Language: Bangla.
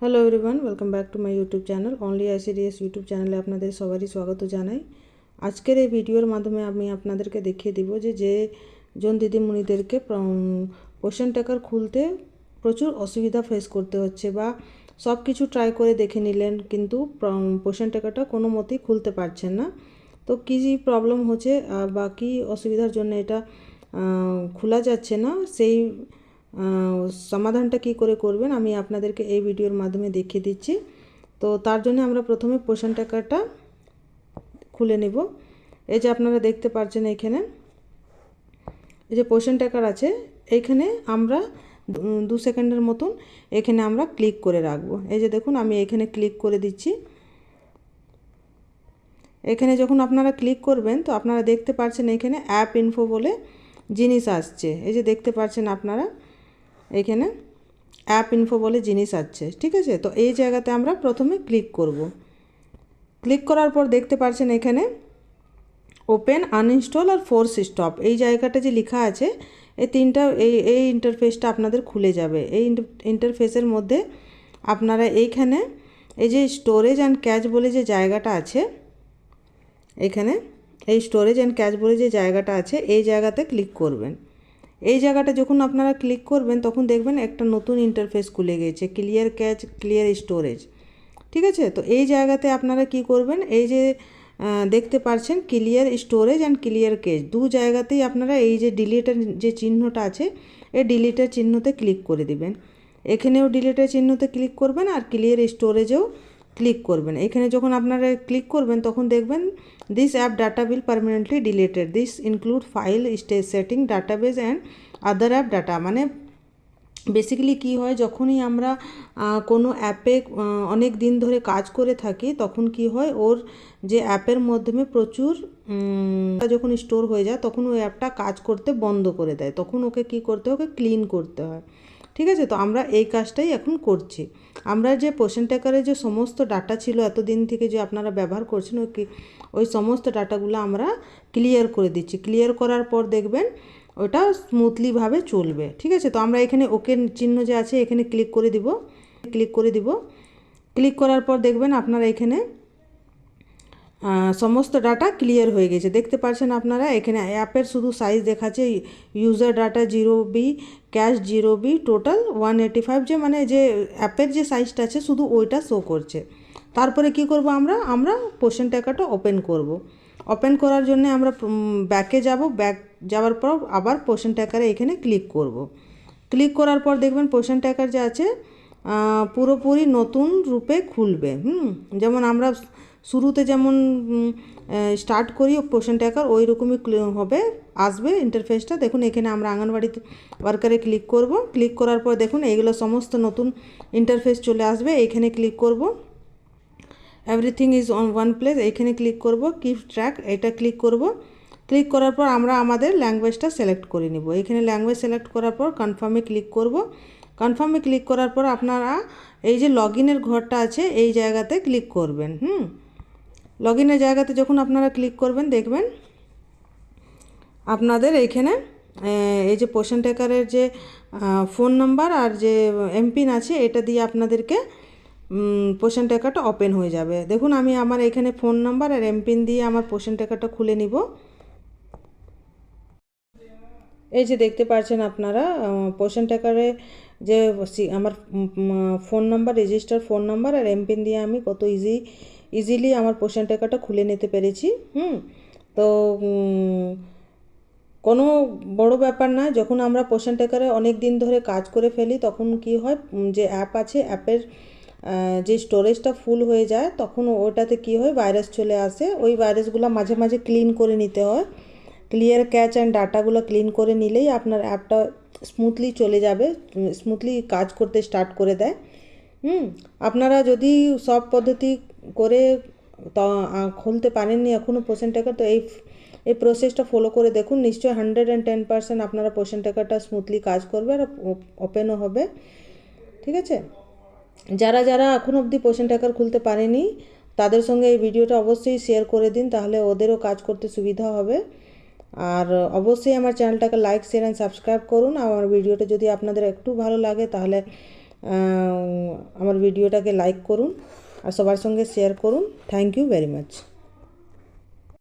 Hello everyone, welcome back to my YouTube channel only ICDS YouTube চ্যানেলে আপনাদের সবারই স্বাগত জানাই। আজকের এই ভিডিওর মাধ্যমে আমি আপনাদেরকে দেখিয়ে দিব যে জন দিদিমণিদেরকে পোষণ ট্র্যাকার খুলতে প্রচুর অসুবিধা ফেস করতে হচ্ছে বা সব কিছু ট্রাই করে দেখে নিলেন কিন্তু পোষণ ট্র্যাকারটা কোনো মতেই খুলতে পারছেন না। তো কী প্রবলেম হচ্ছে বা কী অসুবিধার জন্য এটা খোলা যাচ্ছে না, সেই সমাধানটা কি করে করবেন আমি আপনাদেরকে এই ভিডিওর মাধ্যমে দেখিয়ে দিচ্ছি। তো তার জন্য আমরা প্রথমে পোষণ ট্র্যাকারটা খুলে নেব। এই যে আপনারা দেখতে পাচ্ছেন এখানে এই যে পোষণ ট্র্যাকার আছে, এইখানে আমরা 2 সেকেন্ডের মতন এখানে আমরা ক্লিক করে রাখবো। এই যে দেখুন আমি এখানে ক্লিক করে দিচ্ছি। এখানে যখন আপনারা ক্লিক করবেন তো আপনারা দেখতে পাচ্ছেন এখানে অ্যাপ ইনফো বলে জিনিস আসছে। এই যে দেখতে পাচ্ছেন আপনারা এখানে অ্যাপ ইনফো বলে জিনিস আছে, ঠিক আছে। তো এই জায়গাতে আমরা প্রথমে ক্লিক করব। ক্লিক করার পর দেখতে পাচ্ছেন এখানে ওপেন, আনইনস্টল আর ফোর্স স্টপ এই জায়গাটা যে লেখা আছে, এই তিনটা এই ইন্টারফেসটা আপনাদের খুলে যাবে। এই ইন্টারফেসের মধ্যে আপনারা এইখানে এই যে স্টোরেজ অ্যান্ড ক্যাচ বলে যে জায়গাটা আছে, এখানে এই স্টোরেজ অ্যান্ড ক্যাচ বলে যে জায়গাটা আছে এই জায়গাতে ক্লিক করবেন। এই জায়গাটা যখন আপনারা ক্লিক করবেন তখন দেখবেন একটা নতুন ইন্টারফেস খুলে গেছে, ক্লিয়ার ক্যাচ, ক্লিয়ার স্টোরেজ, ঠিক আছে। তো এই জায়গাতে আপনারা কি করবেন, এই যে দেখতে পাচ্ছেন clear storage and clear catch, দু জায়গাতেই আপনারা এই যে ডিলিটের যে চিহ্নটা আছে এই ডিলিটের চিহ্নতে ক্লিক করে দিবেন। এখানেও ডিলিটের চিহ্নতে ক্লিক করবেন আর ক্লিয়ার স্টোরেজেও ক্লিক করবেন। এখানে যখন আপনারা ক্লিক করবেন তখন দেখবেন this app data will permanently deleted, this include file stage setting database and other app data. মানে বেসিক্যালি কী হয়, যখনই আমরা কোনো অ্যাপে অনেক দিন ধরে কাজ করে থাকি তখন কি হয়, ওর যে অ্যাপের মাধ্যমে প্রচুর যখন স্টোর হয়ে যায় তখন ওই অ্যাপটা কাজ করতে বন্ধ করে দেয়, তখন ওকে কি করতে হয়, ওকে ক্লিন করতে হয়, ঠিক আছে। তো আমরা এই কাজটাই এখন করছি। আমরা যে পোষণ ট্র্যাকারের যে সমস্ত ডাটা ছিল এতদিন থেকে যে আপনারা ব্যবহার করছেন ওই সমস্ত ডাটাগুলো আমরা ক্লিয়ার করে দিচ্ছি। ক্লিয়ার করার পর দেখবেন ওটা স্মুথলিভাবে চলবে, ঠিক আছে। তো আমরা এখানে ওকে চিহ্ন যে আছে এখানে ক্লিক করে দিব। ক্লিক করার পর দেখবেন আপনারা এখানে সমস্ত ডাটা ক্লিয়ার হয়ে গেছে। দেখতে পাচ্ছেন আপনারা এখানে অ্যাপের শুধু সাইজ দেখাচ্ছে, user data 0B, cash 0B, total 185, যে মানে যে অ্যাপের যে সাইজটা আছে শুধু ওইটা শো করছে। তারপরে কি করব, আমরা পোষণ ট্র্যাকারটা ওপেন করব। ওপেন করার জন্য আমরা ব্যাকে যাব, ব্যাক যাওয়ার পর আবার পোষণ ট্র্যাকারে এখানে ক্লিক করব। ক্লিক করার পর দেখবেন পোষণ ট্র্যাকার যে আছে পুরোপুরি নতুন রূপে খুলবে। যেমন আমরা শুরুতে যেমন স্টার্ট করি পোষণ ট্র্যাকার ওই রকমই হবে, আসবে ইন্টারফেসটা। দেখুন এখানে আমরা আঙ্গনবাড়ি ওয়ার্কারে ক্লিক করব। ক্লিক করার পর দেখুন এইগুলো সমস্ত নতুন ইন্টারফেস চলে আসবে। এইখানে ক্লিক করব, everything is on one place, এইখানে ক্লিক করব। কিপ ট্র্যাক এটা ক্লিক করব। ক্লিক করার পর আমরা আমাদের ল্যাঙ্গুয়েজটা সিলেক্ট করে নিব। এখানে ল্যাঙ্গুয়েজ সিলেক্ট করার পর কনফার্মে ক্লিক করব। কনফার্মে ক্লিক করার পর আপনারা এই যে লগ ইনের ঘরটা আছে এই জায়গাতে ক্লিক করবেন। লগ ইনের জায়গাতে যখন আপনারা ক্লিক করবেন দেখবেন আপনাদের এইখানে এই যে পোষণ ট্র্যাকারের যে ফোন নাম্বার আর যে এমপিন আছে এটা দিয়ে আপনাদেরকে পোষণ ট্র্যাকারটা ওপেন হয়ে যাবে। দেখুন আমি আমার এখানে ফোন নাম্বার আর এমপিন দিয়ে আমার পোষণ ট্র্যাকারটা খুলে নিব। এই যে দেখতে পাচ্ছেন আপনারা পোষণ ট্র্যাকারে যে আমার phone number, register phone number আর এমপিন দিয়ে আমি কত ইজিলি আমার পোষণ ট্র্যাকারটা খুলে নিতে পেরেছি। তো কোনো বড় ব্যাপার না, যখন আমরা পোষণ ট্র্যাকারে অনেক দিন ধরে কাজ করে ফেলি তখন কি হয়, যে অ্যাপ আছে অ্যাপের যে স্টোরেজটা ফুল হয়ে যায় তখন ওটাতে কি হয়, ভাইরাস চলে আসে। ওই ভাইরাসগুলো মাঝে মাঝে ক্লিন করে নিতে হয়। ক্লিয়ার ক্যাচ অ্যান্ড ডাটাগুলো ক্লিন করে নিলেই আপনার অ্যাপটা স্মুথলি চলে যাবে, স্মুথলি কাজ করতে স্টার্ট করে দেয়। আপনারা যদি সব পদ্ধতি করে খুলতে পারেননি এখনও পোষণ ট্র্যাকার, তো এই প্রসেসটা ফলো করে দেখুন, নিশ্চয়ই 110% আপনারা পোষণ ট্র্যাকারটা স্মুথলি কাজ করবে আর ওপেনও হবে, ঠিক আছে। যারা এখন অবধি পোষণ ট্র্যাকার খুলতে পারেনি তাদের সঙ্গে এই ভিডিওটা অবশ্যই শেয়ার করে দিন, তাহলে ওদেরও কাজ করতে সুবিধা হবে। আর অবশ্যই আমার চ্যানেলটাকে লাইক, শেয়ার অ্যান্ড সাবস্ক্রাইব করুন। আমার ভিডিওটা যদি আপনাদের একটু ভালো লাগে তাহলে আমার ভিডিওটাকে লাইক করুন আর সবার সঙ্গে শেয়ার করুন। Thank you very much.